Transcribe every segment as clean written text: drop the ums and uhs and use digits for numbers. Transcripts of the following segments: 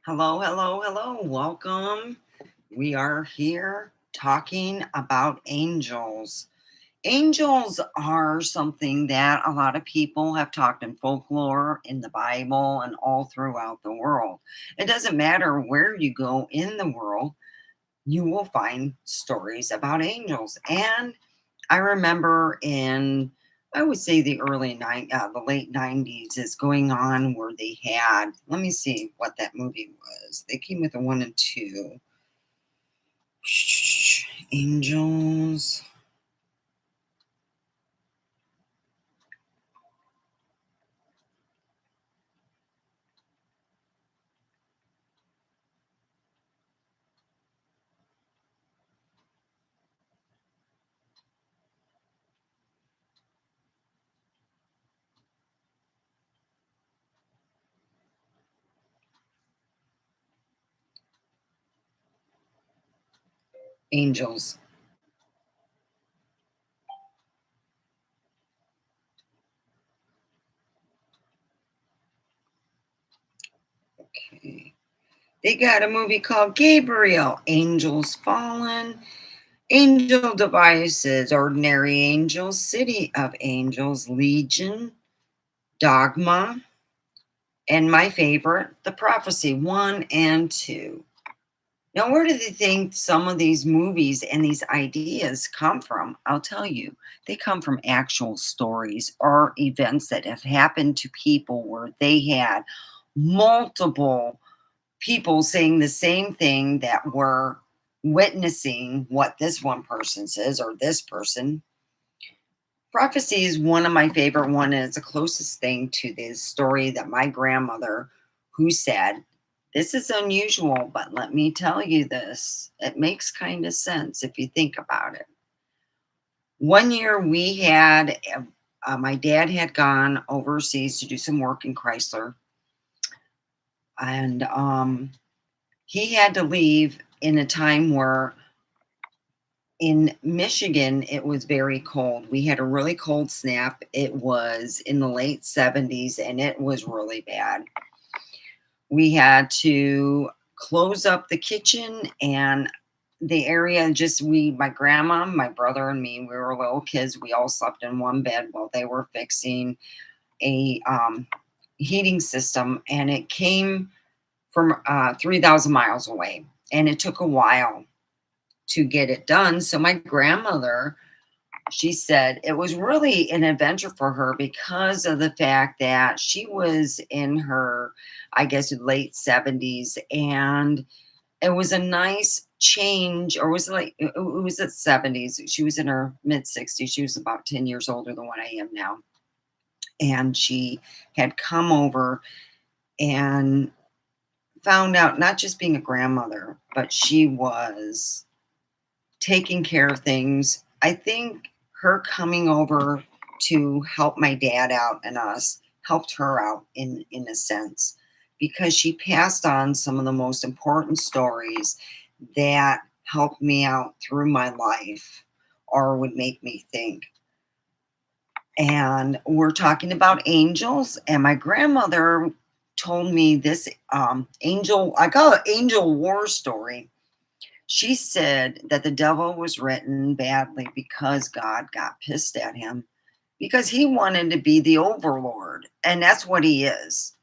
Hello, hello, hello. Welcome. We are here talking about angels. Angels are something that a lot of people have talked in folklore, in the Bible, and all throughout the world. It doesn't matter where you go in the world, you will find stories about angels. And I remember in, I would say the late '90s is going on where they had. Let me see what that movie was. They came with a one and two. Angels. Angels. Okay. They got a movie called Gabriel. Angels Fallen. Angel Devices. Ordinary Angels. City of Angels. Legion. Dogma. And my favorite, The Prophecy 1 and 2. Now, where do they think some of these movies and these ideas come from? I'll tell you, they come from actual stories or events that have happened to people where they had multiple people saying the same thing that were witnessing what this one person says or this person. Prophecy is one of my favorite one, and it's the closest thing to the story that my grandmother, who said, "This is unusual, but let me tell you this. It makes kind of sense if you think about it." One year we had, my dad had gone overseas to do some work in Chrysler, and he had to leave in a time where in Michigan, it was very cold. We had a really cold snap. It was in the late '70s and it was really bad. We had to close up the kitchen and the area just my grandma, my brother, and me, we were little kids. We all slept in one bed while they were fixing a heating system, and it came from 3,000 miles away. And it took a while to get it done. So my grandmother, she said it was really an adventure for her because of the fact that she was in her, I guess, late '70s, and it was a nice change, or was it like it was at '70s. She was in her mid '60s. She was about 10 years older than what I am now. And she had come over and found out, not just being a grandmother, but she was taking care of things. I think her coming over to help my dad out and us helped her out in a sense, because she passed on some of the most important stories that helped me out through my life or would make me think. And we're talking about angels, and my grandmother told me this angel, I call it angel war story. She said that the devil was written badly because God got pissed at him because he wanted to be the overlord. And that's what he is.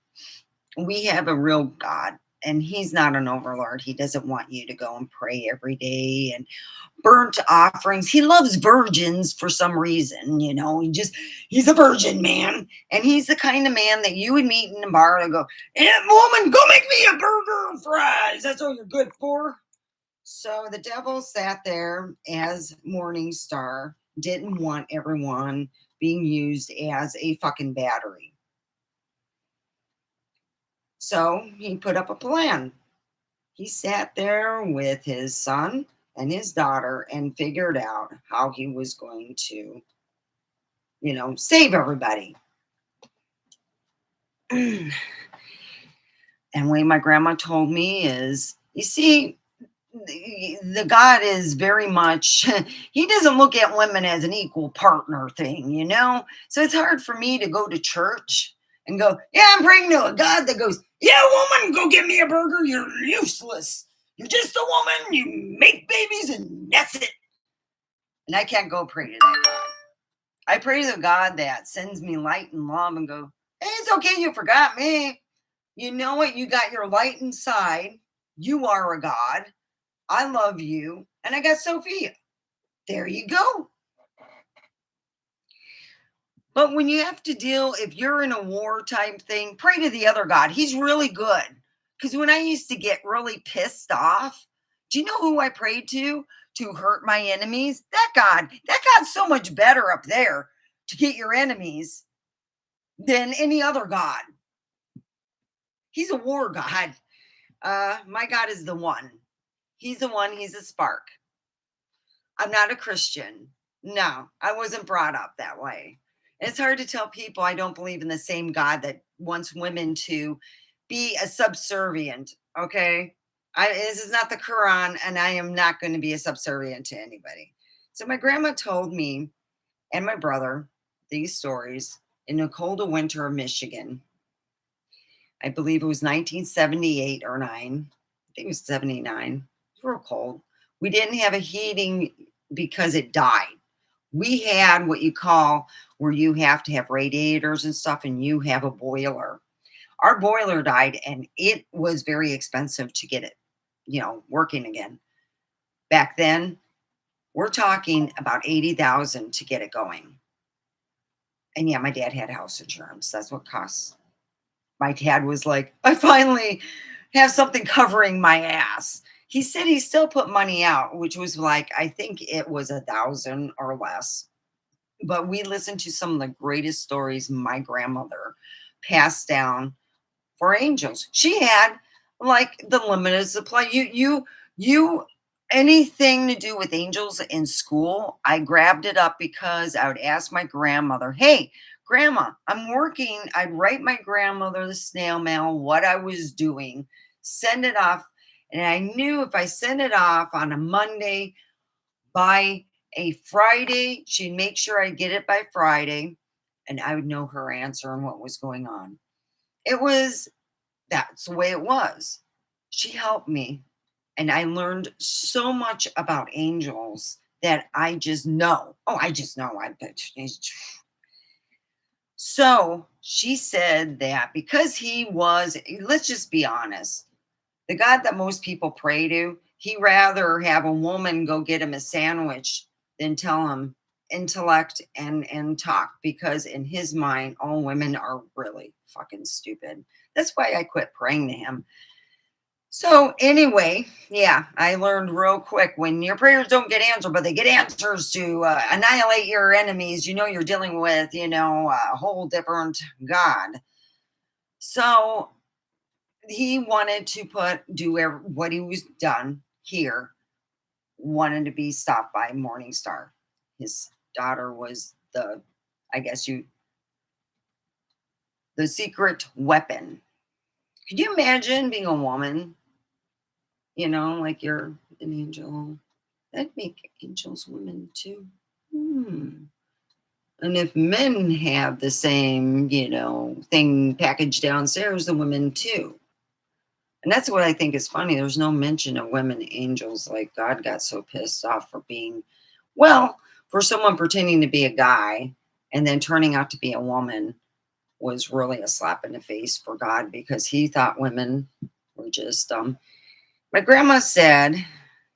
We have a real God, and he's not an overlord. He doesn't want you to go and pray every day and burnt offerings. He loves virgins for some reason, he's a virgin man. And he's the kind of man that you would meet in a bar and go, woman, go make me a burger and fries. That's all you're good for. So the devil sat there as Morning Star, didn't want everyone being used as a fucking battery. So he put up a plan. He sat there with his son and his daughter and figured out how he was going to, save everybody. And the way my grandma told me is, you see, the God is very much, he doesn't look at women as an equal partner thing. So it's hard for me to go to church and go, yeah, I'm praying to a God that goes, yeah, woman, go get me a burger. You're useless. You're just a woman. You make babies and that's it. And I can't go pray to that God. I pray to the God that sends me light and love and go, hey, it's okay. You forgot me. You know what? You got your light inside. You are a God. I love you. And I got Sophia. There you go. But when you have to deal, if you're in a war type thing, pray to the other God. He's really good. Because when I used to get really pissed off, do you know who I prayed to hurt my enemies? That God. That God's so much better up there to get your enemies than any other God. He's a war God. My God is the one. He's the one. He's a spark. I'm not a Christian. No, I wasn't brought up that way. It's hard to tell people I don't believe in the same God that wants women to be a subservient. Okay. This is not the Quran, and I am not going to be a subservient to anybody. So, my grandma told me and my brother these stories in the cold of winter of Michigan. I believe it was 1978 or 9. I think it was 79. It was real cold. We didn't have a heating because it died. We had what you call where you have to have radiators and stuff, and you have a boiler. Our boiler died, and it was very expensive to get it, working again. Back then, we're talking about 80,000 to get it going. And yeah, my dad had house insurance. That's what costs. My dad was like, I finally have something covering my ass. He said he still put money out, which was like, I think it was 1,000 or less. But we listened to some of the greatest stories my grandmother passed down for angels. She had like the limited supply. You, anything to do with angels in school, I grabbed it up because I would ask my grandmother, hey, Grandma, I'm working. I'd write my grandmother the snail mail, what I was doing, send it off. And I knew if I sent it off on a Monday, by a Friday, she'd make sure I get it by Friday, and I would know her answer and what was going on. That's the way it was. She helped me, and I learned so much about angels that I just know. Oh, I just know. So she said that because he was, let's just be honest, the God that most people pray to, he rather have a woman go get him a sandwich than tell him intellect and talk, because in his mind, all women are really fucking stupid. That's why I quit praying to him. So anyway, yeah, I learned real quick, when your prayers don't get answered, but they get answers to annihilate your enemies, you're dealing with, a whole different God. So he wanted to what he was done here, wanted to be stopped by Morning Star. His daughter was the secret weapon. Could you imagine being a woman, like you're an angel? That'd make angels women too. And if men have the same, thing packaged downstairs, the women too. And that's what I think is funny. There's no mention of women angels. Like, God got so pissed off for someone pretending to be a guy and then turning out to be a woman was really a slap in the face for God, because he thought women were just my grandma said,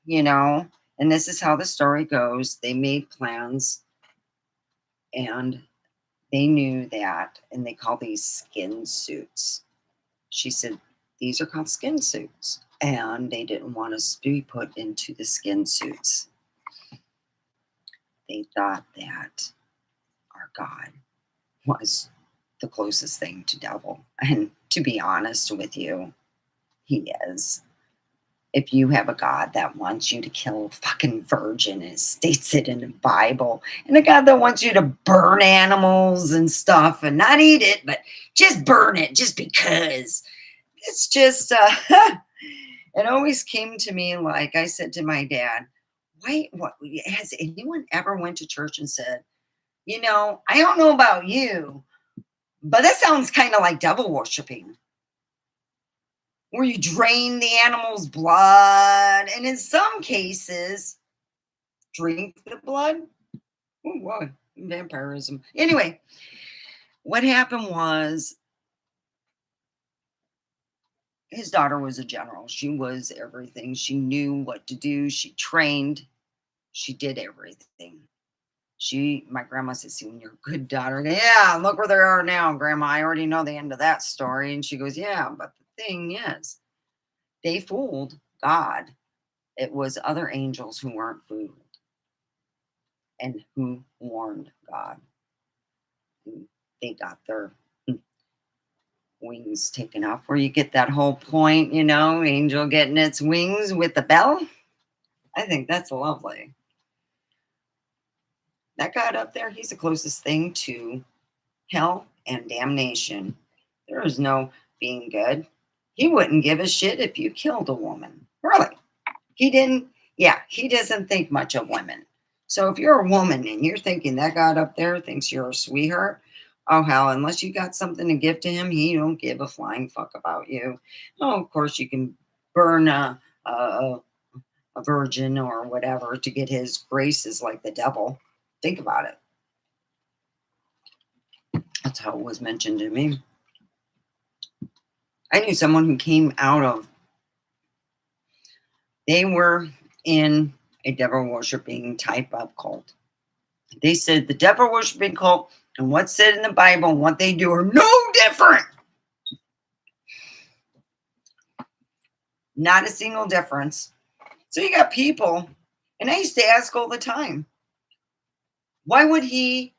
and this is how the story goes, they made plans and they knew that, and they call these skin suits. She said, these are called skin suits. And they didn't want us to be put into the skin suits. They thought that our God was the closest thing to devil. And to be honest with you, he is. If you have a God that wants you to kill a fucking virgin, and it states it in the Bible, and a God that wants you to burn animals and stuff and not eat it, but just burn it just because. It's just, it always came to me, like I said to my dad, what has anyone ever went to church and said, I don't know about you, But that sounds kind of like devil worshiping, where you drain the animal's blood, and in some cases, drink the blood. Oh, whoa, vampirism. Anyway, what happened was his daughter was a general. She was everything. She knew what to do. She trained. She did everything. My grandma said, "See, when you're a good daughter, yeah, look where they are now, Grandma. I already know the end of that story." And she goes, "Yeah, but the thing is, they fooled God. It was other angels who weren't fooled and who warned God. And they got their wings taken off." Where you get that whole point, angel getting its wings with the bell. I think that's lovely. That God up there, he's the closest thing to hell and damnation. There is no being good. He wouldn't give a shit if you killed a woman. Really. He didn't, yeah, he doesn't think much of women. So if you're a woman and you're thinking that God up there thinks you're a sweetheart, oh hell, unless you got something to give to him, he don't give a flying fuck about you. Oh, of course you can burn a virgin or whatever to get his graces like the devil. Think about it. That's how it was mentioned to me. I knew someone who came out of, they were in a devil worshiping type of cult. They said the devil worshiping cult and what's said in the Bible and what they do are no different. Not a single difference. So you got people, and I used to ask all the time, why would he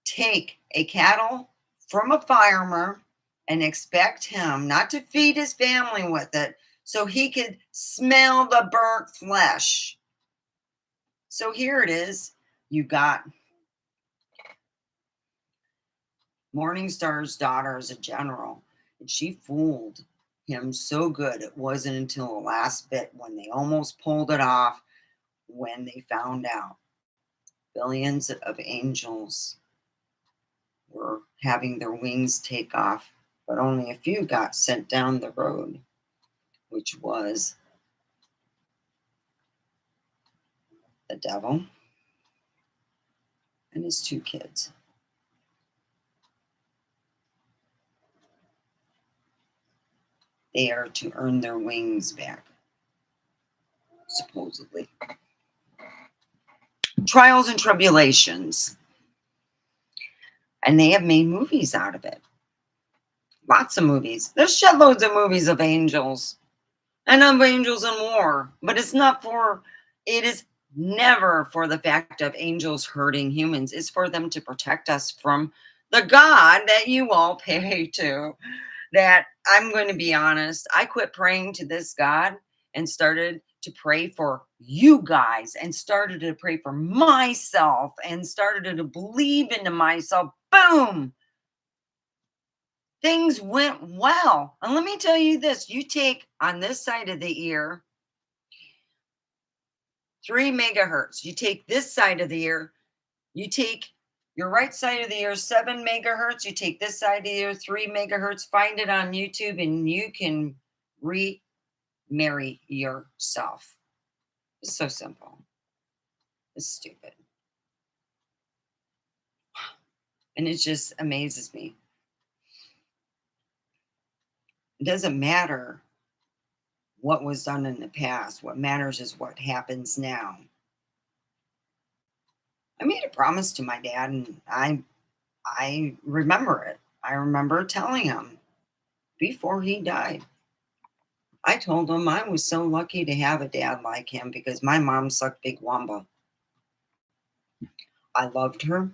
take a cattle from a farmer and expect him not to feed his family with it so he could smell the burnt flesh? So here it is. You got Morningstar's daughter as a general, and she fooled him so good. It wasn't until the last bit when they almost pulled it off when they found out billions of angels were having their wings take off, but only a few got sent down the road, which was the devil and his two kids. They are to earn their wings back, supposedly. Trials and tribulations. And they have made movies out of it. Lots of movies. There's shitloads of movies of angels and of angels in war. But it is never for the fact of angels hurting humans. It's for them to protect us from the God that you all pay to. That I'm going to be honest, I quit praying to this God and started to pray for you guys and started to pray for myself and started to believe into myself. Boom! Things went well. And let me tell you this, you take on this side of the ear 3 megahertz. You take this side of the ear, you take your right side of the ear 7 megahertz, you take this side of the ear 3 megahertz, find it on YouTube, and you can remarry yourself. It's so simple. It's stupid. And it just amazes me. It doesn't matter what was done in the past. What matters is what happens now. I made a promise to my dad, and I remember it. I remember telling him before he died. I told him I was so lucky to have a dad like him because my mom sucked big wamba. I loved her,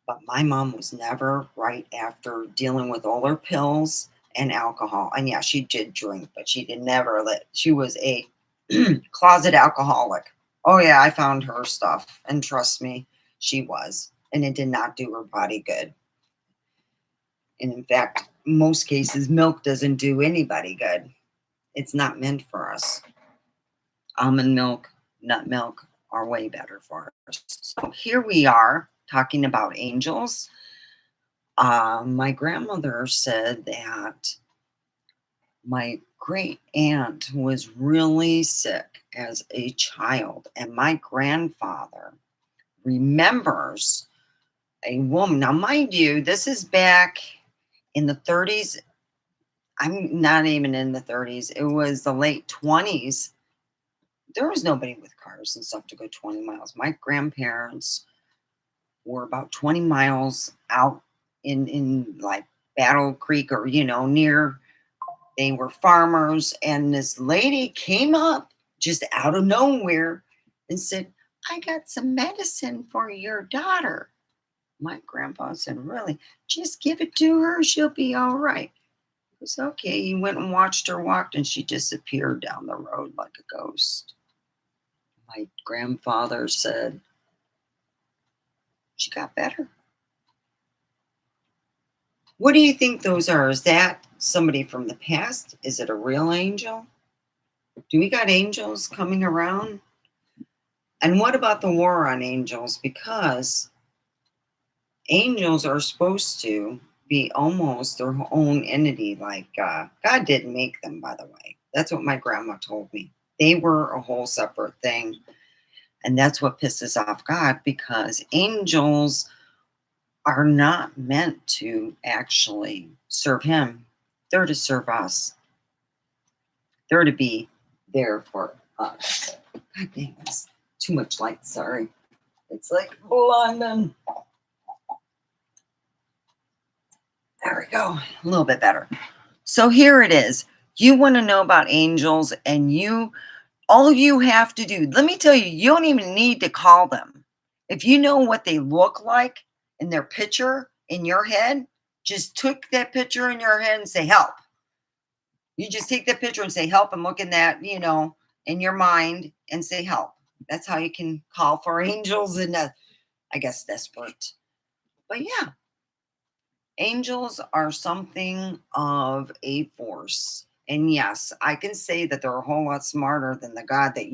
but my mom was never right after dealing with all her pills and alcohol. And yeah, she did drink, but she did never she was a closet alcoholic. Oh yeah, I found her stuff. And trust me, she was. And it did not do her body good. And in fact, most cases, milk doesn't do anybody good. It's not meant for us. Almond milk, nut milk are way better for us. So here we are talking about angels. My grandmother said that my great aunt was really sick as a child, and my grandfather remembers a woman. Now, mind you, this is back in the 30s. I'm not even in the 30s. It was the late 20s. There was nobody with cars and stuff to go 20 miles. My grandparents were about 20 miles out in like Battle Creek, or near. They were farmers, and this lady came up just out of nowhere and said, "I got some medicine for your daughter." My grandpa said, "Really? Just give it to her. She'll be all right." It was okay. He went and watched her walk, and she disappeared down the road like a ghost. My grandfather said she got better. What do you think those are? Is that somebody from the past? Is it a real angel? Do we got angels coming around? And what about the war on angels? Because angels are supposed to be almost their own entity. Like God didn't make them, by the way. That's what my grandma told me. They were a whole separate thing. And that's what pisses off God, because angels are not meant to actually serve him. They're to serve us. They're to be there for us. God dang, that's too much light. Sorry. It's like blinding. There we go. A little bit better. So here it is. You want to know about angels, and all you have to do, let me tell you, you don't even need to call them. If you know what they look like in their picture in your head, just took that picture in your head and say, "Help." You just take that picture and say, "Help," and look in that, in your mind and say, "Help." That's how you can call for angels in I guess, desperate. But yeah, angels are something of a force. And yes, I can say that they're a whole lot smarter than the God that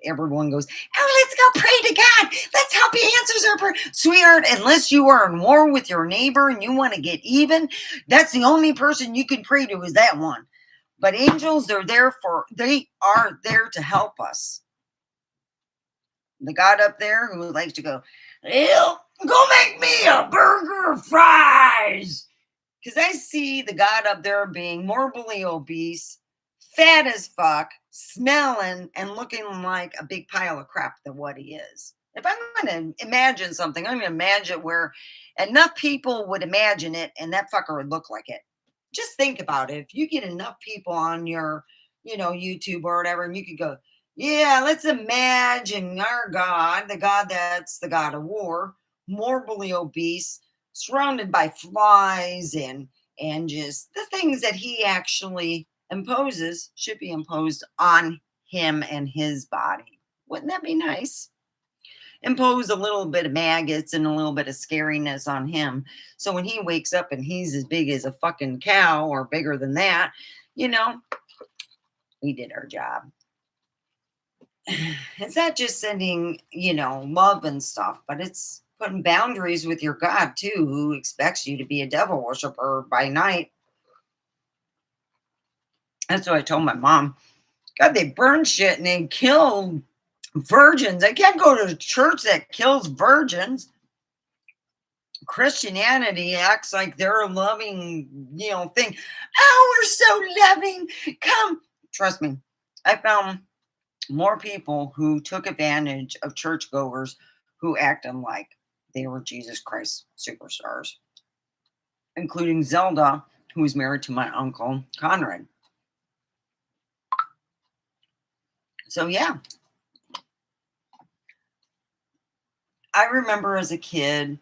everyone goes, "Oh, let's go pray to God. Let's hope he answers our prayer." Sweetheart, unless you are in war with your neighbor and you want to get even, that's the only person you can pray to, is that one. But angels, they are there to help us. The God up there who likes to go, "Well, go make me a burger of fries." Because I see the God up there being morbidly obese, fat as fuck, smelling, and looking like a big pile of crap than what he is. If I'm going to imagine something, I'm going to imagine where enough people would imagine it and that fucker would look like it. Just think about it. If you get enough people on your, YouTube or whatever, and you could go, "Yeah, let's imagine our God, the God that's the God of war, morbidly obese, surrounded by flies and just the things that he actually imposes should be imposed on him and his body." Wouldn't that be nice? Impose a little bit of maggots and a little bit of scariness on him. So when he wakes up and he's as big as a fucking cow or bigger than that, you know, we did our job. It's not just sending, love and stuff, but it's putting boundaries with your God too, who expects you to be a devil worshiper by night. That's what I told my mom. God, they burn shit and they kill virgins. I can't go to a church that kills virgins. Christianity acts like they're a loving, thing. "Oh, we're so loving. Come." Trust me, I found more people who took advantage of churchgoers who acted like they were Jesus Christ superstars, including Zelda, who was married to my uncle Conrad. So yeah, I remember as a kid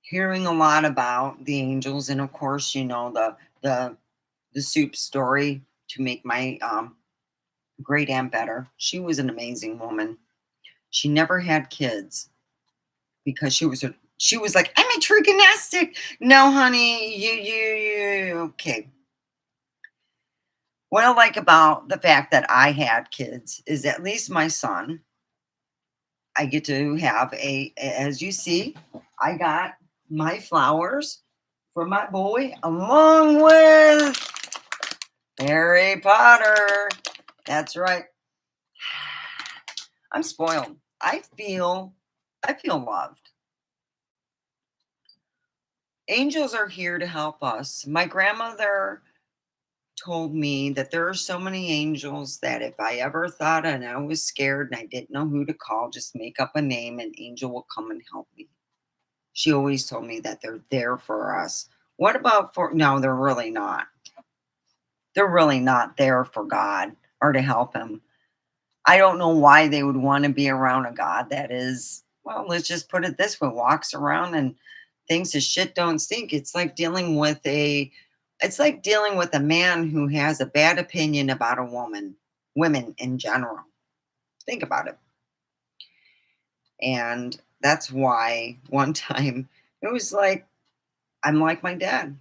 hearing a lot about the angels, and of course, the soup story to make my great aunt better. She was an amazing woman. She never had kids because she was like, "I'm a true gymnastic." No, honey, you okay. What I like about the fact that I had kids is at least my son, I get to have as you see, I got my flowers from my boy, along with Harry Potter. That's right. I'm spoiled. I feel loved. Angels are here to help us. My grandmother told me that there are so many angels that if I ever thought and I was scared and I didn't know who to call, just make up a name and angel will come and help me. She always told me that they're there for us. What about for no, they're really not. They're really not there for God or to help him. I don't know why they would want to be around a God that is, well, let's just put it this way, walks around and thinks his shit don't stink. It's like dealing with a man who has a bad opinion about a woman, women in general. Think about it. And that's why one time it was like, I'm like my dad.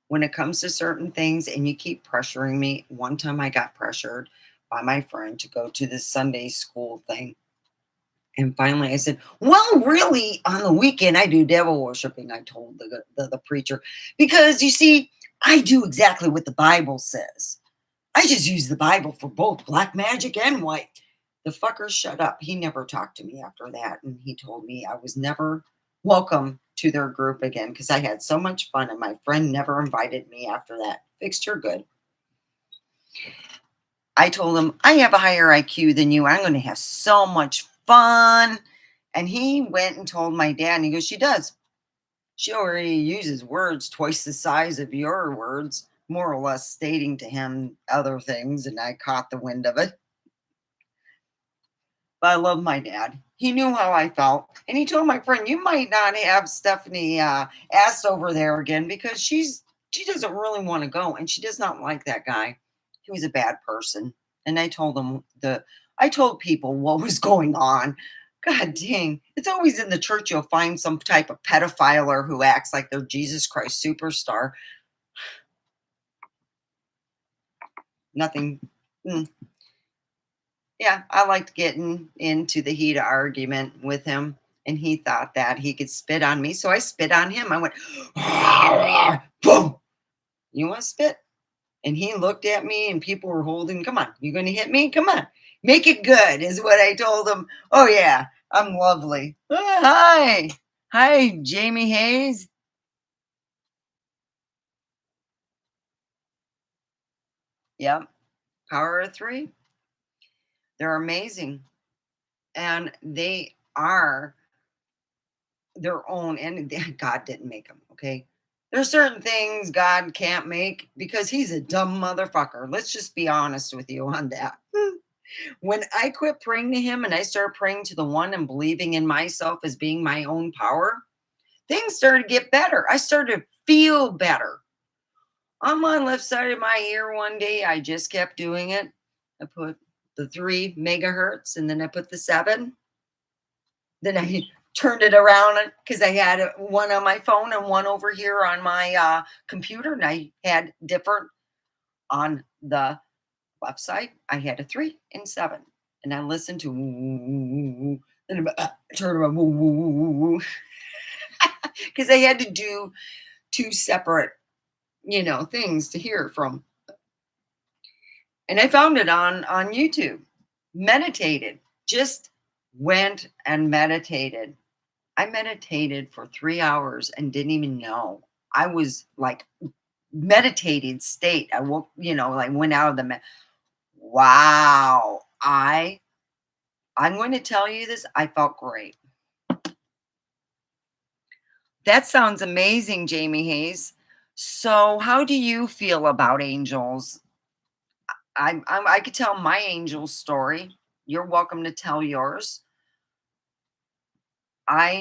When it comes to certain things and you keep pressuring me, one time I got pressured by my friend to go to this Sunday school thing. And finally I said, well, really, on the weekend, I do devil worshiping, I told the preacher, because you see, I do exactly what the Bible says. I just use the Bible for both black magic and white. The fucker shut up. He never talked to me after that. And he told me I was never welcome to their group again because I had so much fun and my friend never invited me after that. Fixed her good. I told him, I have a higher IQ than you. I'm going to have so much fun. And he went and told my dad, and he goes, she does. She already uses words twice the size of your words, more or less stating to him other things. And I caught the wind of it. But I love my dad. He knew how I felt. And he told my friend, you might not have Stephanie asked over there again because she doesn't really want to go. And she does not like that guy. He was a bad person. And I told people what was going on. God dang. It's always in the church you'll find some type of pedophiler who acts like they're Jesus Christ superstar. Nothing. mm, Yeah, I liked getting into the heat of argument with him, and he thought that he could spit on me, so I spit on him. I went, boom. You want to spit? And he looked at me, and people were holding. Come on, you going to hit me? Come on, make it good, is what I told him. Oh yeah, I'm lovely. Hi, hi, Jamie Hayes. Yep, power of three. They're amazing, and they are their own, and God didn't make them, okay? There's certain things God can't make because he's a dumb motherfucker. Let's just be honest with you on that. When I quit praying to him and I started praying to the one and believing in myself as being my own power, things started to get better. I started to feel better. On my left side of my ear one day, I just kept doing it. I put the 3 megahertz and then I put the 7. Then I turned it around because I had one on my phone and one over here on my computer, and I had different on the left side. I had a 3 and 7, and I listened to then I turned around because I had to do 2 separate, things to hear from, and I found it on YouTube. Meditated, just went and meditated. I meditated for 3 hours and didn't even know. I was like meditated state. I woke, like went out of the wow. I'm going to tell you this. I felt great. That sounds amazing, Jamie Hayes. So, how do you feel about angels? I could tell my angel story. You're welcome to tell yours.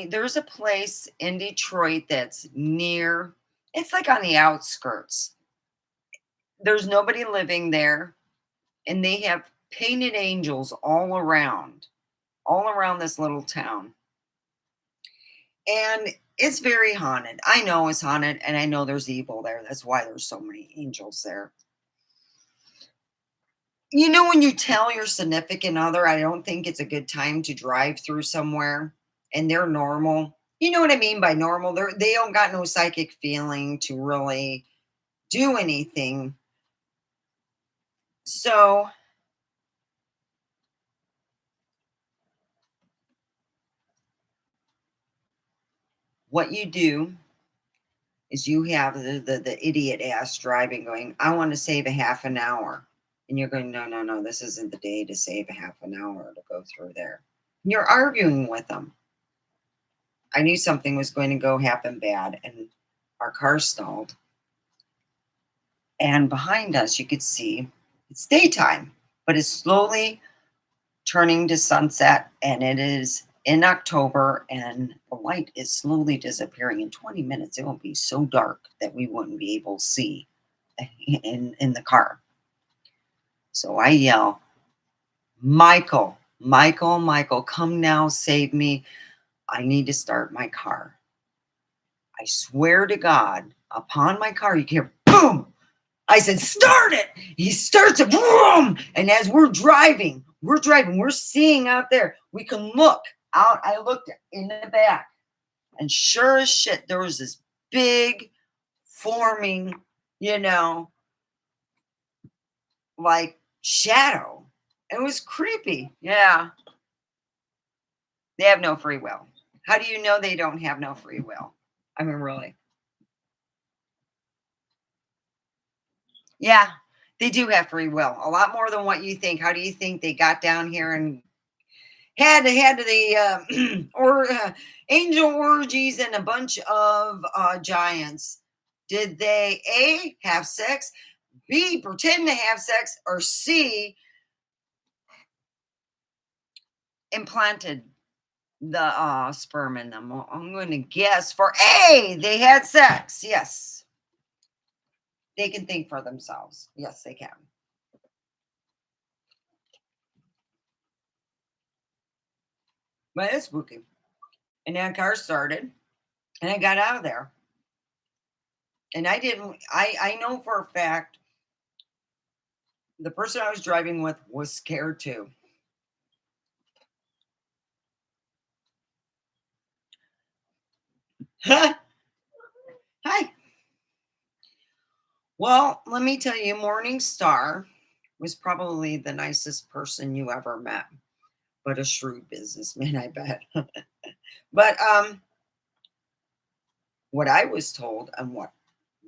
There's a place in Detroit that's near, it's like on the outskirts. There's nobody living there, and they have painted angels all around this little town. And it's very haunted. I know it's haunted, and I know there's evil there. That's why there's so many angels there. When you tell your significant other, I don't think it's a good time to drive through somewhere and they're normal. You know what I mean by normal? They don't got no psychic feeling to really do anything. So what you do is you have the idiot ass driving going, I want to save a half an hour. And you're going, no, no, no, this isn't the day to save a half an hour to go through there. And you're arguing with them. I knew something was going to go happen bad, and our car stalled. And behind us, you could see it's daytime, but it's slowly turning to sunset, and it is in October, and the light is slowly disappearing. In 20 minutes, it will be so dark that we wouldn't be able to see in the car. So I yell, Michael, Michael, Michael, come now, save me. I need to start my car. I swear to God, upon my car, you hear boom. I said, start it. He starts it, boom. And as we're seeing out there. We can look out. I looked in the back, and sure as shit, there was this big forming, you know, like shadow. It was creepy. Yeah. They have no free will. How do you know they don't have no free will? I mean, really. Yeah, they do have free will. A lot more than what you think. How do you think they got down here and had the or angel orgies and a bunch of giants? Did they A, have sex, B, pretend to have sex, or C, implanted the sperm in them? Well, I'm going to guess for A, they had sex. Yes, they can think for themselves. Yes, they can. But it's spooky. And that car started, and I got out of there. And I didn't, I know for a fact the person I was driving with was scared too. Hi. Well, let me tell you, Morning Star was probably the nicest person you ever met, but a shrewd businessman, I bet. But what I was told and what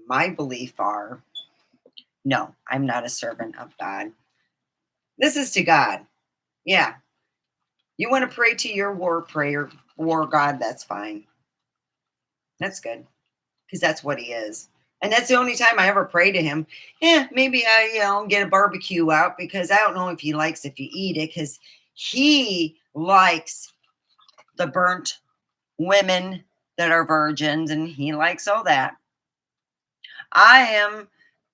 my belief are, no, I'm not a servant of God. This is to God. Yeah. You want to pray to your war God, that's fine. That's good. Because that's what he is. And that's the only time I ever pray to him. Yeah, maybe I, get a barbecue out because I don't know if he likes if you eat it because he likes the burnt women that are virgins and he likes all that. I am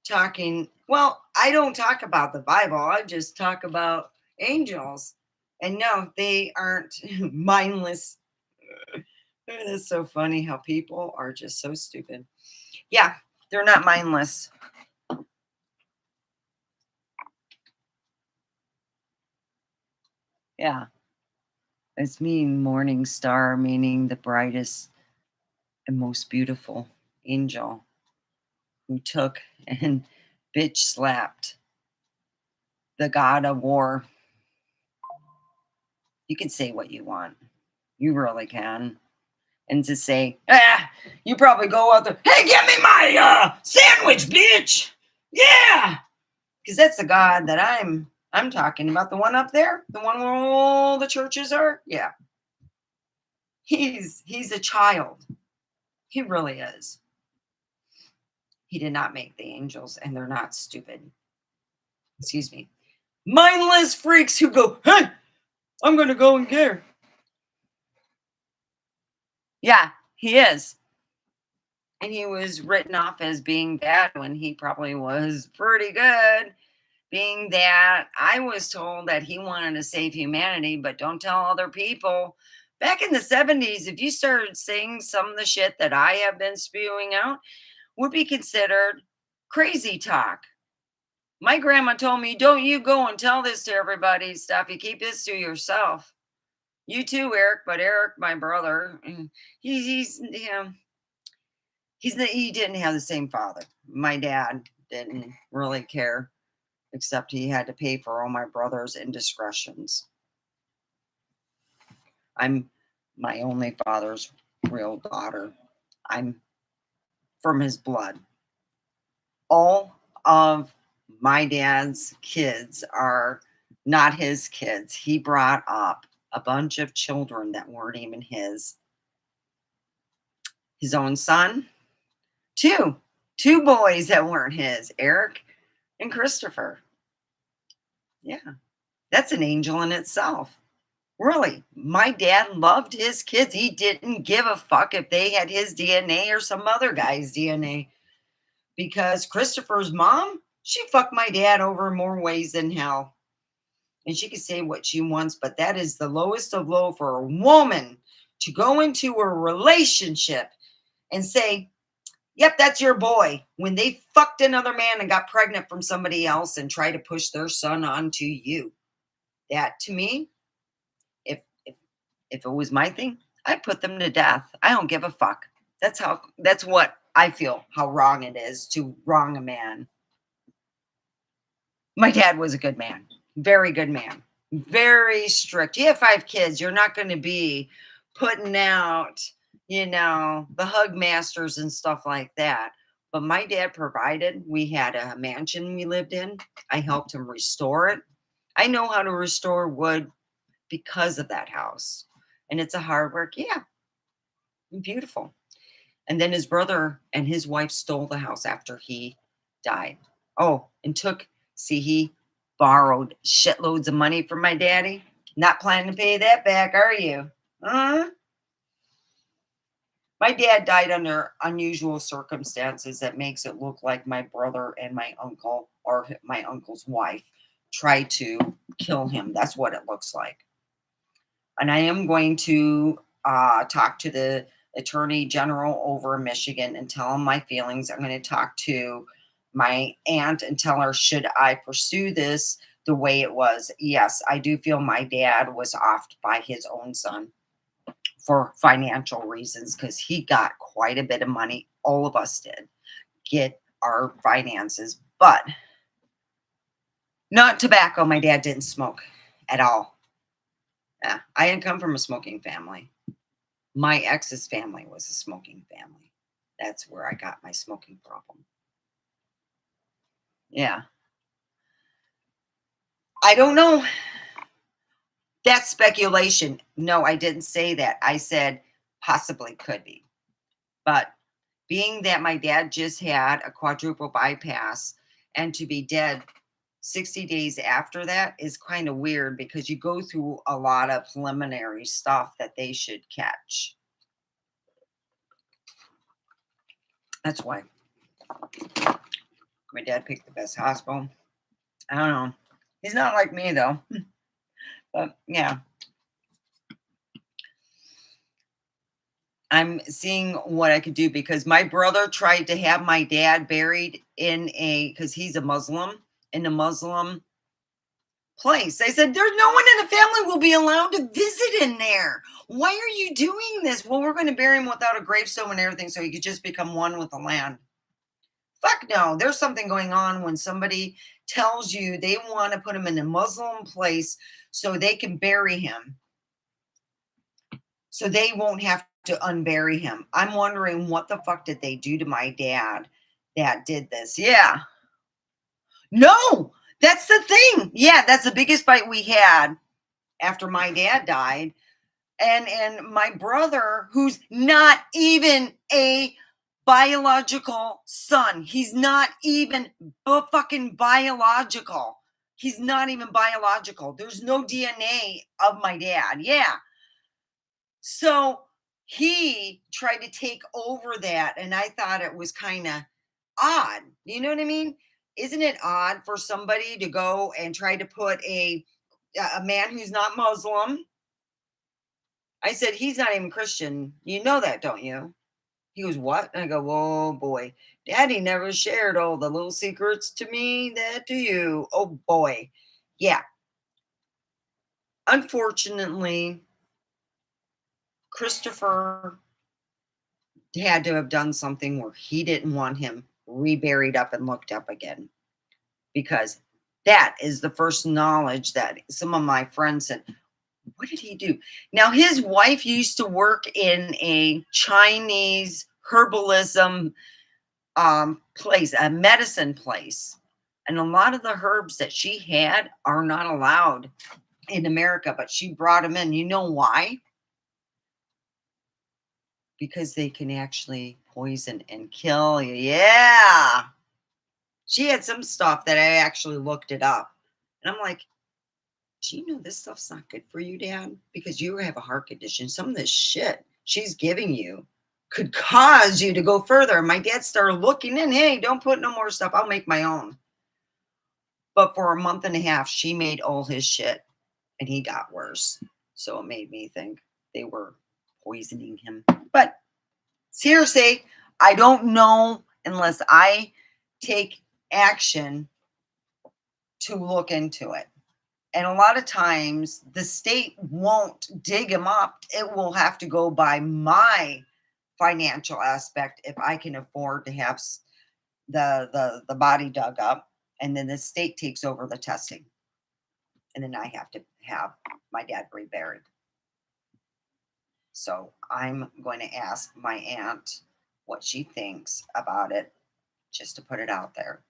talking, well, I don't talk about the Bible. I just talk about angels. And no, they aren't mindless. It's so funny how people are just so stupid. Yeah, they're not mindless. Yeah. It's meaning morning star, meaning the brightest and most beautiful angel who took and bitch slapped the god of war. You can say what you want. You really can. And to say, you probably go out there, hey, give me my sandwich, bitch. Yeah. Because that's the God that I'm talking about. The one up there, the one where all the churches are. Yeah. He's a child. He really is. He did not make the angels, and they're not stupid. Excuse me. Mindless freaks who go, hey, I'm going to go and get her. Yeah, he is. And he was written off as being bad when he probably was pretty good. Being that I was told that he wanted to save humanity, but don't tell other people. Back in the 70s, if you started saying some of the shit that I have been spewing out, would be considered crazy talk. My grandma told me, don't you go and tell this to everybody, stuff. You keep this to yourself. You too, Eric. But Eric, my brother, he's he didn't have the same father. My dad didn't really care, except he had to pay for all my brother's indiscretions. I'm my only father's real daughter. I'm from his blood. All of my dad's kids are not his kids. He brought up a bunch of children that weren't even his own son. Two boys that weren't his, Eric and Christopher. Yeah, that's an angel in itself. Really, my dad loved his kids. He didn't give a fuck if they had his DNA or some other guy's DNA. Because Christopher's mom, she fucked my dad over in more ways than hell. And she can say what she wants, but that is the lowest of low for a woman to go into a relationship and say, yep, that's your boy, when they fucked another man and got pregnant from somebody else and try to push their son onto you. That to me, if if if it was my thing, I'd put them to death. I don't give a fuck. That's what I feel how wrong it is to wrong a man. My dad was a good man, very good man, very strict. You have 5 kids, you're not going to be putting out, the hug masters and stuff like that. But my dad provided. We had a mansion we lived in. I helped him restore it. I know how to restore wood because of that house. And it's a hard work. Yeah, beautiful. And then his brother and his wife stole the house after he died. Oh, and he borrowed shitloads of money from my daddy. Not planning to pay that back, are you? Uh-huh. My dad died under unusual circumstances that makes it look like my brother and my uncle or my uncle's wife tried to kill him. That's what it looks like. And I am going to talk to the attorney general over in Michigan and tell him my feelings. I'm going to talk to my aunt and tell her, should I pursue this the way it was? Yes, I do feel my dad was offed by his own son for financial reasons because he got quite a bit of money. All of us did get our finances, but not tobacco. My dad didn't smoke at all. Yeah, I didn't come from a smoking family. My ex's family was a smoking family. That's where I got my smoking problem. Yeah. I don't know. That's speculation. No, I didn't say that. I said possibly could be. But being that my dad just had a quadruple bypass and to be dead 60 days after that is kind of weird because you go through a lot of preliminary stuff that they should catch. That's why my dad picked the best hospital. I don't know. He's not like me though. But yeah, I'm seeing what I could do because my brother tried to have my dad buried because he's a Muslim, in a Muslim place. I said, there's no one in the family will be allowed to visit in there. Why are you doing this? Well, we're going to bury him without a gravestone and everything so he could just become one with the land. Fuck no. There's something going on when somebody tells you they want to put him in a Muslim place so they can bury him. So they won't have to unbury him. I'm wondering what the fuck did they do to my dad that did this? Yeah. No, that's the thing. Yeah, that's the biggest fight we had after my dad died. And my brother, who's not even a biological son. He's not even fucking biological. He's not even biological. There's no DNA of my dad. Yeah. So he tried to take over that, and I thought it was kind of odd. You know what I mean? Isn't it odd for somebody to go and try to put a man who's not Muslim? I said, he's not even Christian. You know that, don't you? He goes, what? And I go, oh boy, Daddy never shared all the little secrets to me that do you. Oh boy. Yeah. Unfortunately, Christopher had to have done something where he didn't want him reburied up and looked up again, because that is the first knowledge that some of my friends said, what did he do? Now, his wife used to work in a Chinese herbalism place, a medicine place. And a lot of the herbs that she had are not allowed in America, but she brought them in. You know why? Because they can actually poison and kill you. Yeah. She had some stuff that I actually looked it up. And I'm like, do you know this stuff's not good for you, Dad? Because you have a heart condition. Some of this shit she's giving you could cause you to go further. And my dad started looking in. Hey, don't put no more stuff. I'll make my own. But for a month and a half, she made all his shit and he got worse. So it made me think they were poisoning him. But seriously, I don't know unless I take action to look into it. And a lot of times the state won't dig him up. It will have to go by my financial aspect if I can afford to have the body dug up, and then the state takes over the testing. And then I have to have my dad reburied. So I'm going to ask my aunt what she thinks about it, just to put it out there.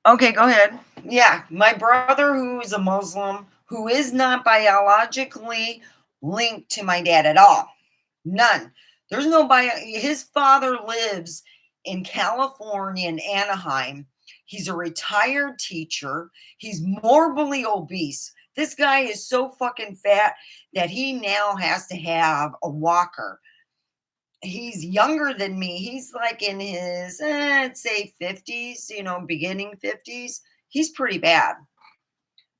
Okay, go ahead. Yeah, my brother, who is a Muslim, who is not biologically linked to my dad at all. None. There's no his father lives in California, in Anaheim. He's a retired teacher. He's morbidly obese. This guy is so fucking fat that he now has to have a walker. He's younger than me. He's like in his, I'd say 50s, beginning 50s. He's pretty bad.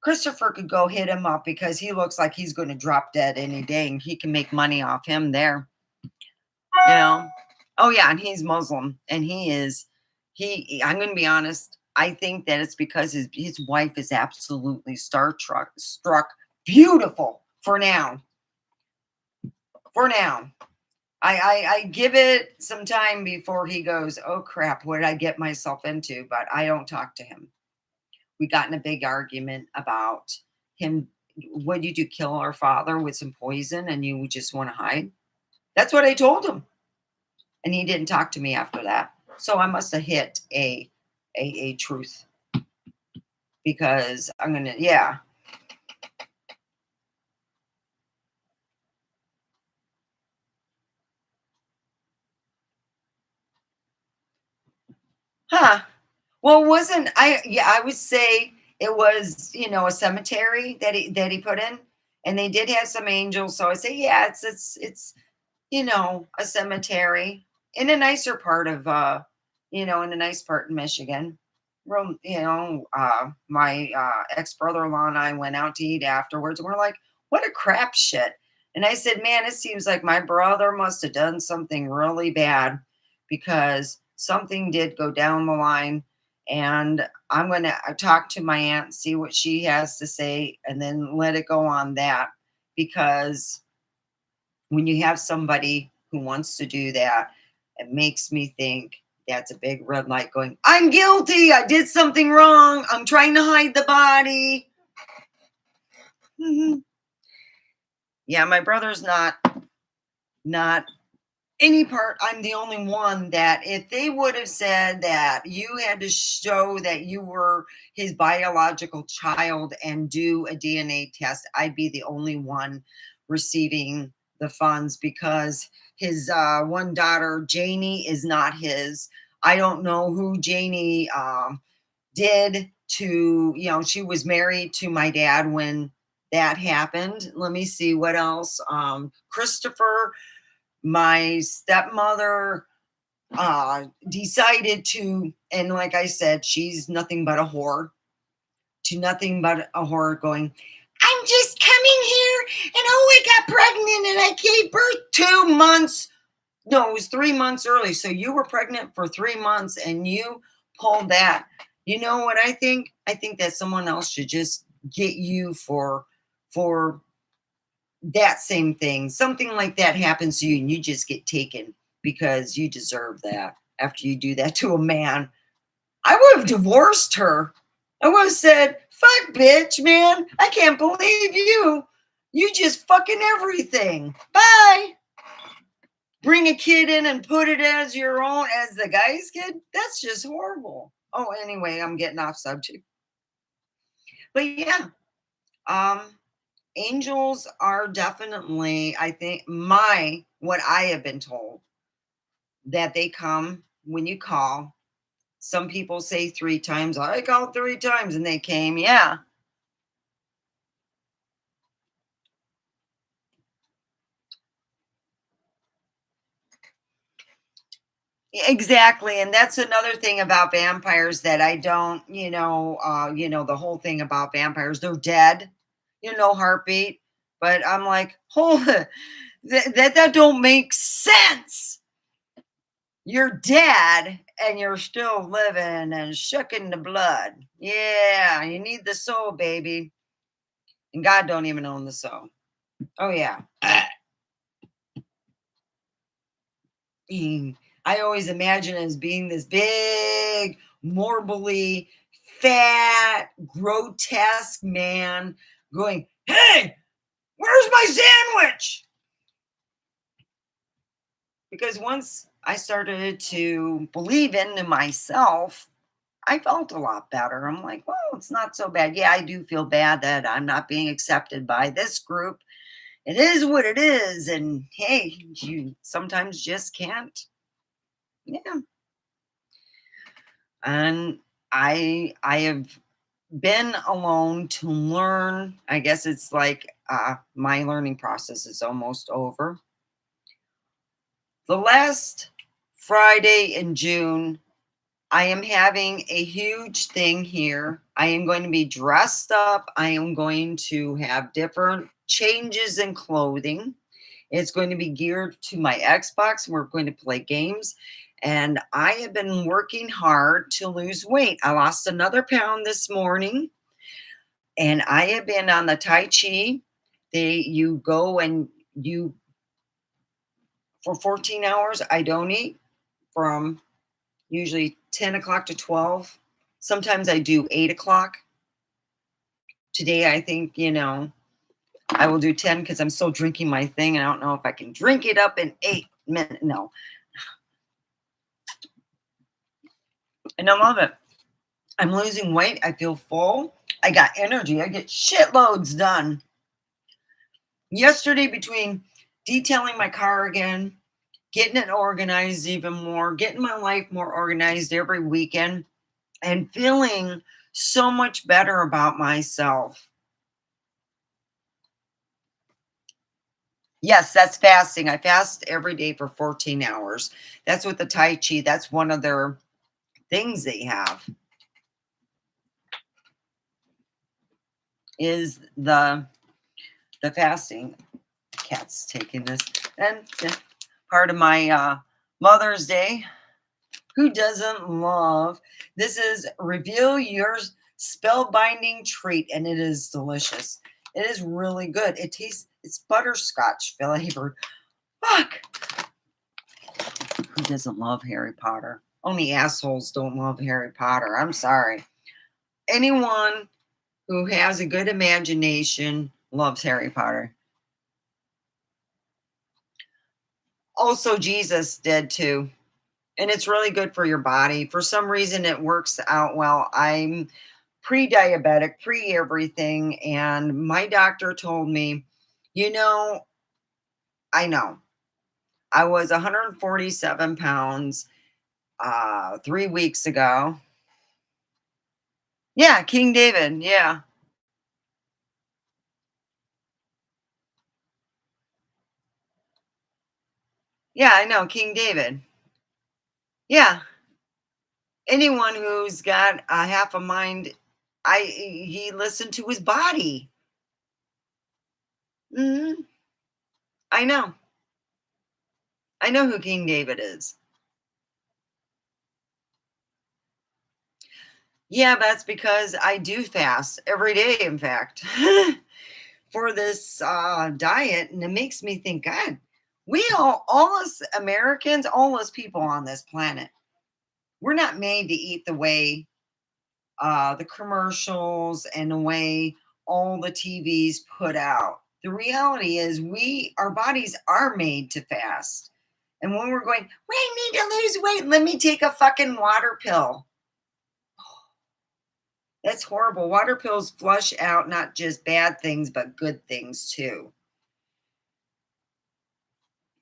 Christopher could go hit him up because he looks like he's going to drop dead any day, and he can make money off him there. Oh yeah, and he's Muslim, and I'm going to be honest, I think that it's because his wife is absolutely struck beautiful for now. I give it some time before he goes, oh crap, what did I get myself into? But I don't talk to him. We got in a big argument about him. What did you do? Kill our father with some poison and you just want to hide? That's what I told him. And he didn't talk to me after that. So I must have hit a truth, because I'm going to, yeah. Huh. Well, wasn't I? Yeah, I would say it was, a cemetery that he put in, and they did have some angels. So I say, yeah, it's a cemetery in a nicer part of in a nice part in Michigan. Real, my ex brother-in-law and I went out to eat afterwards, and we're like, what a crap shit. And I said, man, it seems like my brother must have done something really bad, because something did go down the line. And I'm going to talk to my aunt, see what she has to say, and then let it go on that. Because when you have somebody who wants to do that, it makes me think that's a big red light going, I'm guilty. I did something wrong. I'm trying to hide the body. Mm-hmm. Yeah, my brother's not any part. I'm the only one that if they would have said that you had to show that you were his biological child and do a DNA test, I'd be the only one receiving the funds, because his one daughter, Janie, is not his. I don't know who Janie did to, she was married to my dad when that happened. Let me see what else. Christopher, my stepmother, decided to, and like I said, she's nothing but a whore, going, I'm just coming here, and oh, I got pregnant and I gave birth 2 months. No, it was 3 months early. So you were pregnant for 3 months and you pulled that. You know what I think? I think that someone else should just get you for that same thing. Something like that happens to you and you just get taken because you deserve that after you do that to a man. I would have divorced her. I would have said, fuck, bitch, man. I can't believe you. You just fucking everything. Bye. Bring a kid in and put it as your own, as the guy's kid. That's just horrible. Oh, anyway, I'm getting off subject. But yeah, um, angels are definitely, I think, what I have been told, that they come when you call. Some people say 3 times. I called 3 times and they came. Yeah. Exactly, and that's another thing about vampires that I don't, the whole thing about vampires, they're dead, no heartbeat. But I'm like, hold it, that don't make sense. You're dead and you're still living and shook in the blood. Yeah, you need the soul, baby. And God don't even own the soul. Oh yeah. Being, I always imagine as being this big, morbidly fat, grotesque man going, "Hey, where's my sandwich?" Because once I started to believe in myself, I felt a lot better. I'm like, well, it's not so bad. Yeah, I do feel bad that I'm not being accepted by this group. It is what it is. And hey, you sometimes just can't. Yeah. And I have been alone to learn. I guess it's like my learning process is almost over. The last Friday in June, I am having a huge thing here. I am going to be dressed up. I am going to have different changes in clothing. It's going to be geared to my Xbox. We're going to play games. And I have been working hard to lose weight. I lost another pound this morning. And I have been on the Tai Chi. You go and you, for 14 hours, I don't eat from usually 10 o'clock to 12. Sometimes I do 8 o'clock. Today, I think, I will do 10 because I'm still drinking my thing. And I don't know if I can drink it up in 8 minutes. No. And I love it. I'm losing weight. I feel full. I got energy. I get shitloads done. Yesterday, between detailing my car again, getting it organized even more, getting my life more organized every weekend, and feeling so much better about myself. Yes, that's fasting. I fast every day for 14 hours. That's what the Tai Chi, that's one of their things they have, is the fasting. Cat's taking this. And part of my Mother's Day. Who doesn't love this? Is Reveal Your Spellbinding Treat, and it is delicious. It is really good. It's butterscotch flavored. Fuck. Who doesn't love Harry Potter? Only assholes don't love Harry Potter. I'm sorry. Anyone who has a good imagination loves Harry Potter. Also, Jesus did too. And it's really good for your body. For some reason, it works out well. I'm pre-diabetic, pre-everything, and my doctor told me, you know, I know. I was 147 pounds 3 weeks ago. Yeah, King David. Yeah. Yeah, I know, King David. Yeah. Anyone who's got a half a mind, he listened to his body. Hmm. I know. I know who King David is. Yeah, that's because I do fast every day, in fact, for this diet. And it makes me think, God, we all us Americans, all us people on this planet, we're not made to eat the way the commercials and the way all the TVs put out. The reality is, our bodies are made to fast. And when we're going, we need to lose weight, let me take a fucking water pill. That's horrible. Water pills flush out not just bad things, but good things too.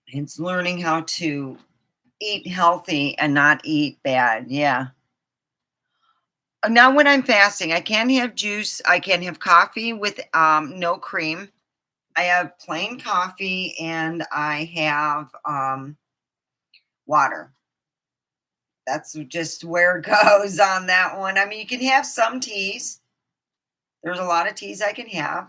It's learning how to eat healthy and not eat bad. Yeah. Now, when I'm fasting, I can have juice. I can have coffee with no cream. I have plain coffee and I have water. That's just where it goes on that one. I mean, you can have some teas. There's a lot of teas I can have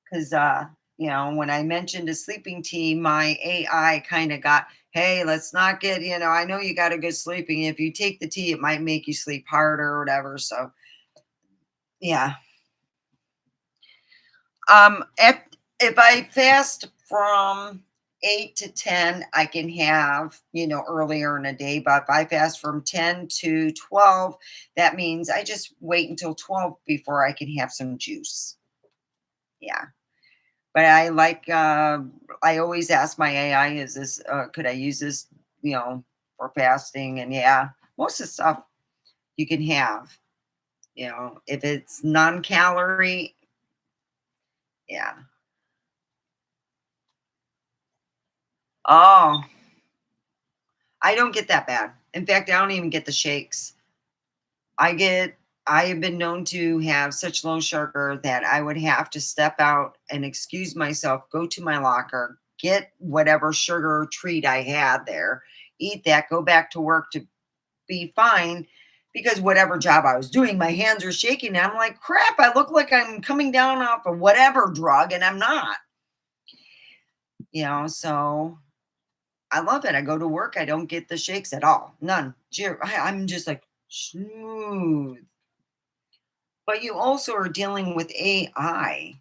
because, when I mentioned a sleeping tea, my AI kind of got, hey, let's not get, I know you got a good sleeping. If you take the tea, it might make you sleep harder or whatever. So, yeah. If I fast from 8 to 10, I can have, earlier in a day. But if I fast from 10 to 12, that means I just wait until 12 before I can have some juice. Yeah. But I always ask my AI, could I use this, for fasting? And yeah, most of the stuff you can have, if it's non-calorie, yeah. Oh, I don't get that bad. In fact, I don't even get the shakes. I get I have been known to have such low sugar that I would have to step out and excuse myself, go to my locker, get whatever sugar treat I had there, eat that, go back to work to be fine because whatever job I was doing, my hands are shaking. And I'm like, crap, I look like I'm coming down off of whatever drug and I'm not. So I love it. I go to work, I don't get the shakes at all. None. I'm just like smooth. But you also are dealing with AI.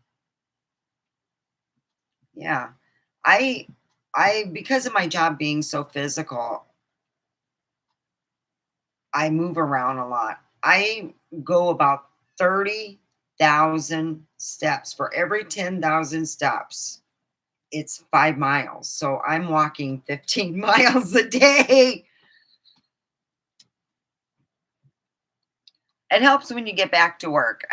Yeah. I because of my job being so physical, I move around a lot. I go about 30,000 steps. For every 10,000 steps, it's 5 miles. So I'm walking 15 miles a day. It helps when you get back to work.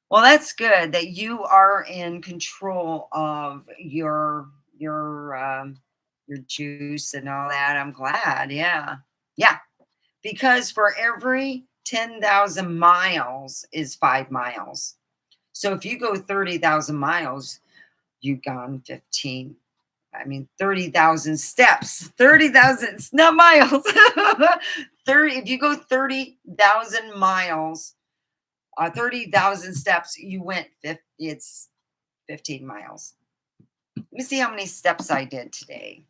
Well, that's good that you are in control of your juice and all that. I'm glad. Yeah. Yeah. Because for every 10,000 miles is 5 miles. So if you go 30,000 miles, you've gone 15. I mean, 30,000 steps, 30,000, not miles. 30, if you go 30,000 miles, 30,000 steps, you went 50, it's 15 miles. Let me see how many steps I did today.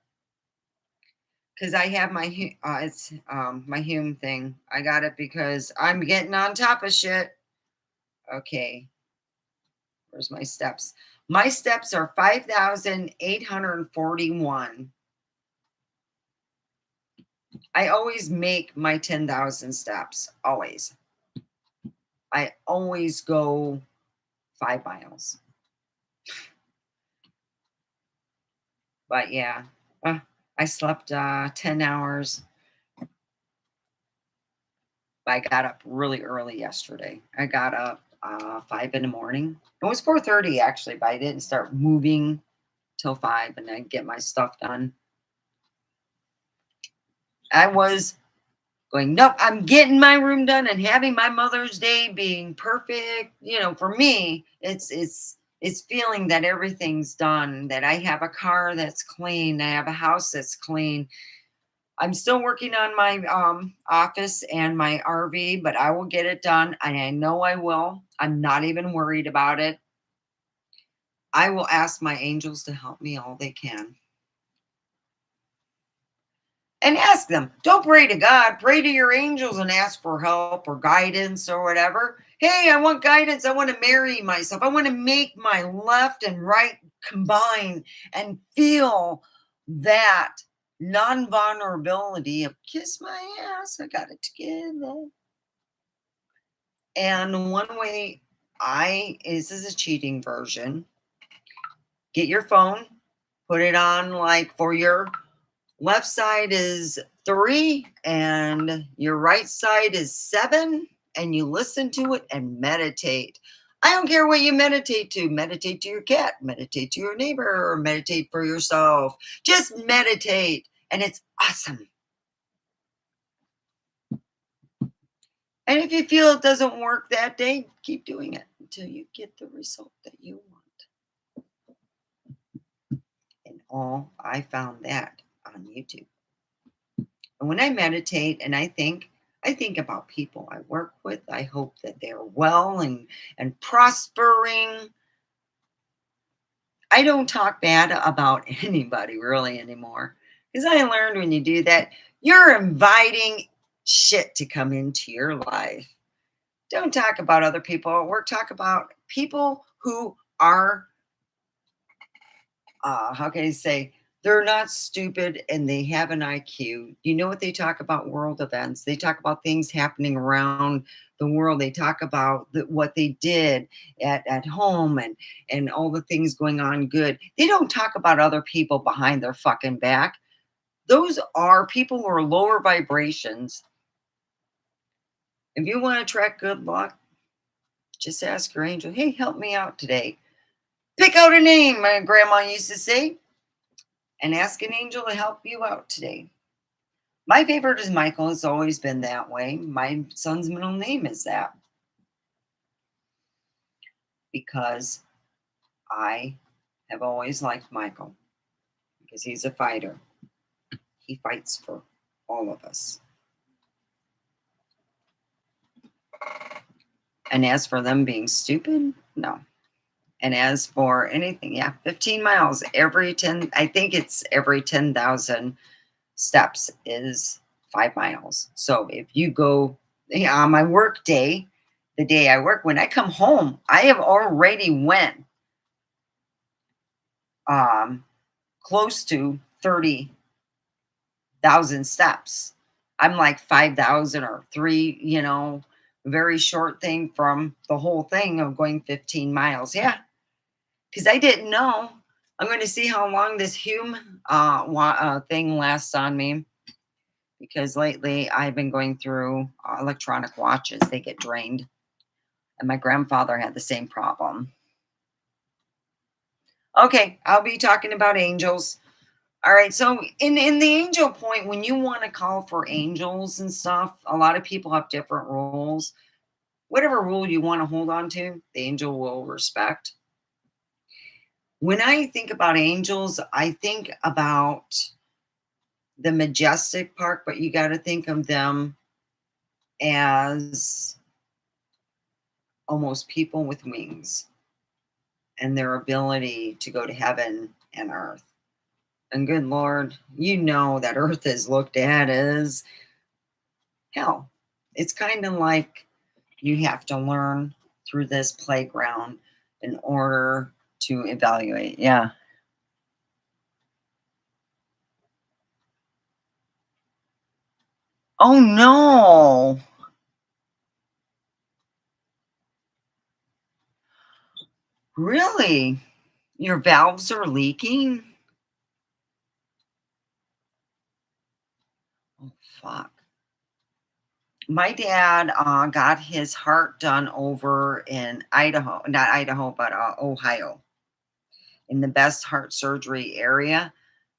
Because I have it's my Hume thing. I got it because I'm getting on top of shit. Okay, where's my steps? My steps are 5,841. I always make my 10,000 steps. Always. I always go 5 miles. But yeah, I slept 10 hours. I got up really early yesterday. I got up 5 in the morning. It was 4:30 actually, but I didn't start moving till 5 and then get my stuff done. I was going, nope, I'm getting my room done and having my Mother's Day being perfect. For me, it's feeling that everything's done, that I have a car that's clean, I have a house that's clean. I'm still working on my office and my RV, but I will get it done. And I know I will. I'm not even worried about it. I will ask my angels to help me all they can. and ask them. Don't pray to God, pray to your angels and ask for help or guidance or whatever. Hey, I want guidance. I want to marry myself. I want to make my left and right combine and feel that non vulnerability of kiss my ass. I got it together. And one way this is a cheating version. Get your phone, put it on like for your left side is 3 and your right side is 7, and you listen to it and meditate. I don't care what you meditate to. Meditate to your cat, meditate to your neighbor, or meditate for yourself. Just meditate, and it's awesome. And if you feel it doesn't work that day, keep doing it until you get the result that you want. And I found that on YouTube. And when I meditate and I think about people I work with. I hope that they're well and prospering. I don't talk bad about anybody really anymore. Because I learned when you do that, you're inviting shit to come into your life. Don't talk about other people at work. Talk about people who are how can I say, they're not stupid and they have an IQ. You know what they talk about? World events. They talk about things happening around the world. They talk about what they did at home and all the things going on good. They don't talk about other people behind their fucking back. Those are people who are lower vibrations. If you want to attract good luck, just ask your angel, hey, help me out today. Pick out a name, my grandma used to say, and ask an angel to help you out today. My favorite is Michael. It's always been that way. My son's middle name is that because I have always liked Michael because he's a fighter. He fights for all of us. And as for them being stupid, no. And as for anything, yeah, 15 miles every 10, I think it's every 10,000 steps is 5 miles. So if you go on my work day, the day I work, when I come home, I have already went um, close to 30,000 steps. I'm like 5,000 or 3, very short thing from the whole thing of going 15 miles. Yeah, because I didn't know. I'm going to see how long this Hume thing lasts on me. Because lately I've been going through electronic watches. They get drained. And my grandfather had the same problem. Okay, I'll be talking about angels. All right, so in the angel point, when you want to call for angels and stuff, a lot of people have different rules. Whatever rule you want to hold on to, the angel will respect. When I think about angels, I think about the majestic part, but you got to think of them as almost people with wings and their ability to go to heaven and earth. And good Lord, you know that earth is looked at as hell. It's kind of like you have to learn through this playground in order to evaluate. Yeah. Oh no. Really? Your valves are leaking? Oh, fuck. My dad got his heart done over in Idaho, not Idaho, but Ohio, in the best heart surgery area.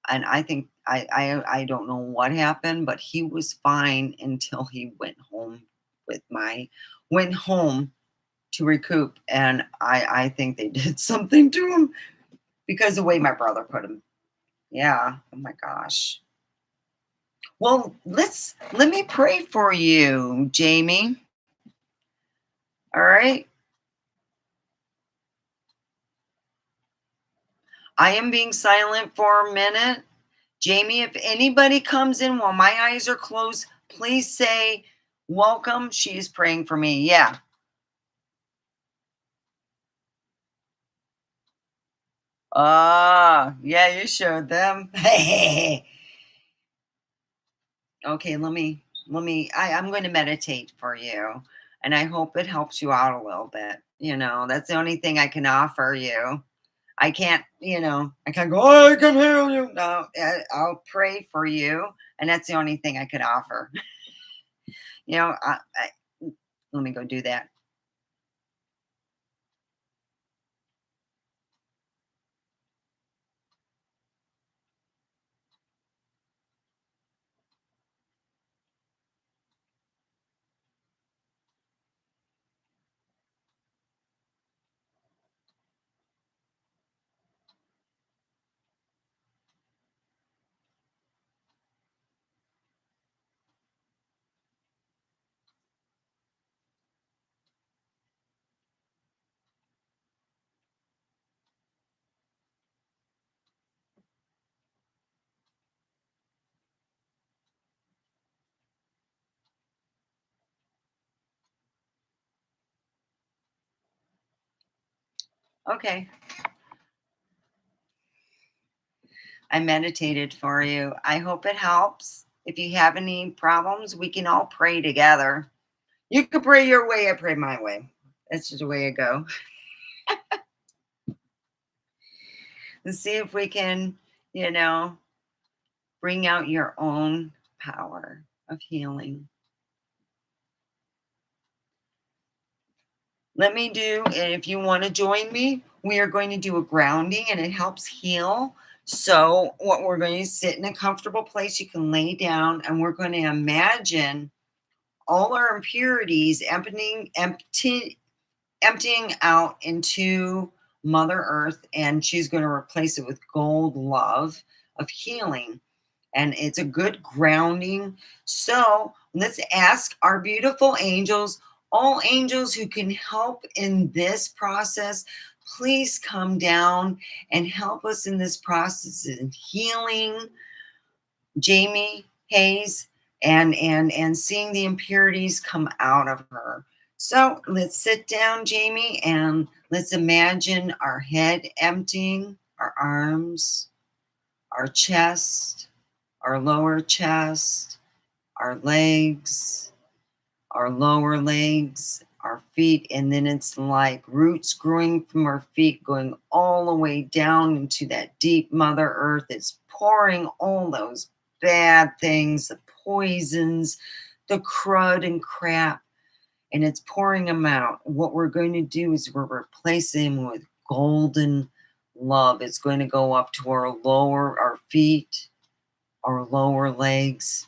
And I think I don't know what happened, but he was fine until he went home to recoup. And I think they did something to him because the way my brother put him. Yeah. Oh my gosh. Well, let me pray for you, Jamie. All right. I am being silent for a minute. Jamie, if anybody comes in while my eyes are closed, please say, welcome. She is praying for me. Yeah. Ah, yeah, you showed them. Okay, I'm going to meditate for you. And I hope it helps you out a little bit. That's the only thing I can offer you. I can't, I can't go, "Oh, I can heal you." No, I'll pray for you. And that's the only thing I could offer. you know, let me go do that. Okay. I meditated for you. I hope it helps. If you have any problems, we can all pray together. You can pray your way, I pray my way. That's just the way it go. And see if we can, you know, bring out your own power of healing. And if you want to join me, we are going to do a grounding and it helps heal. So, what we're going to sit in a comfortable place, you can lay down, and we're going to imagine all our impurities emptying out into Mother Earth, and she's going to replace it with gold love of healing. And it's a good grounding. So let's ask our beautiful angels, all angels who can help in this process, please come down and help us in this process in healing Jamie Hayes and seeing the impurities come out of her. So let's sit down, Jamie, and let's imagine our head emptying, our arms, our chest, our lower chest, our legs, our lower legs, our feet, and then it's like roots growing from our feet, going all the way down into that deep Mother Earth. It's pouring all those bad things, the poisons, the crud and crap, and it's pouring them out. What we're going to do is we're replacing them with golden love. It's going to go up to our feet, our lower legs,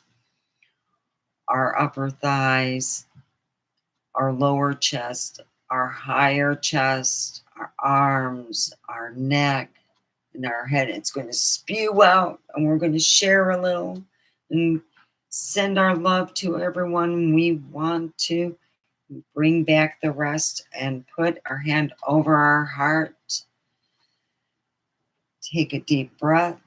our upper thighs, our lower chest, our higher chest, our arms, our neck, and our head. It's going to spew out, and we're going to share a little and send our love to everyone we want to. Bring back the rest and put our hand over our heart. Take a deep breath.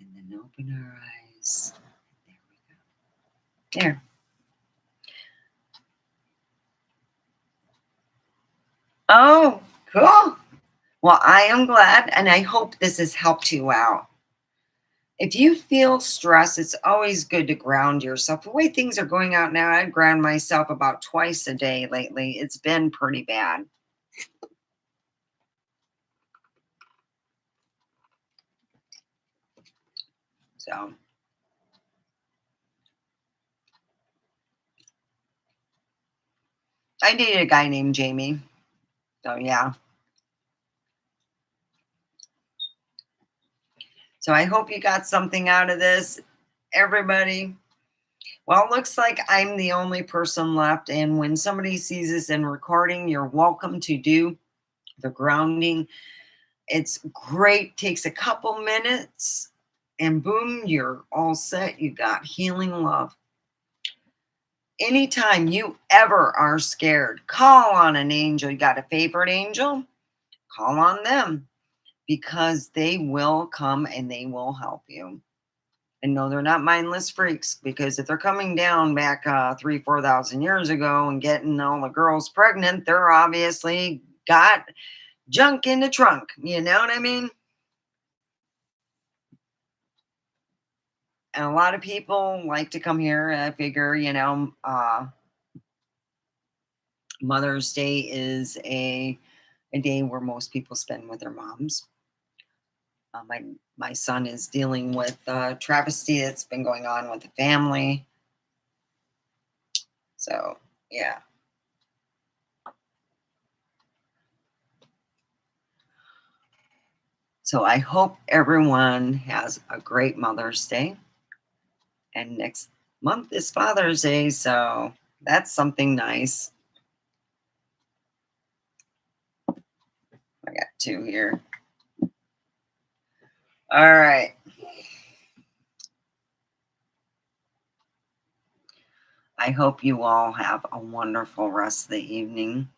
And then open our eyes. There we go. There. Oh, cool. Well, I am glad, and I hope this has helped you out. If you feel stress, it's always good to ground yourself. The way things are going out now, I ground myself about twice a day lately. It's been pretty bad. So I dated a guy named Jamie. So yeah. So I hope you got something out of this, everybody. Well, it looks like I'm the only person left. And when somebody sees this in recording, you're welcome to do the grounding. It's great. Takes a couple minutes and boom, you're all set. You got healing love. anytime you ever are scared, call on an angel. You got a favorite angel? Call on them because they will come and they will help you. And no, they're not mindless freaks because if they're coming down back 4,000 years ago and getting all the girls pregnant, they're obviously got junk in the trunk. You know what I mean? And a lot of people like to come here. I figure, Mother's Day is a day where most people spend with their moms. My son is dealing with travesty that's been going on with the family. So yeah. So I hope everyone has a great Mother's Day. And next month is Father's Day, so that's something nice. I got two here. All right. I hope you all have a wonderful rest of the evening.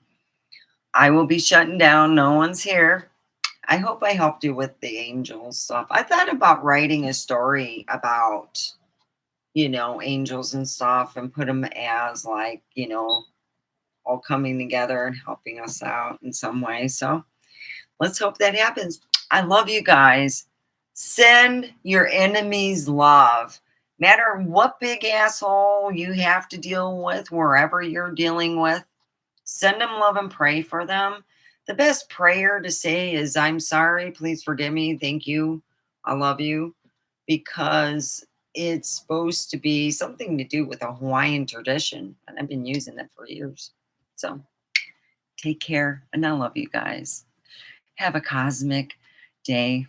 I will be shutting down. No one's here. I hope I helped you with the angel stuff. I thought about writing a story about, angels and stuff and put them as like, all coming together and helping us out in some way. So let's hope that happens. I love you guys. Send your enemies love. Matter what big asshole you have to deal with, wherever you're dealing with, send them love and pray for them. The best prayer to say is, I'm sorry, please forgive me, thank you, I love you, because it's supposed to be something to do with a Hawaiian tradition, and I've been using it for years. So take care, and I love you guys. Have a cosmic day.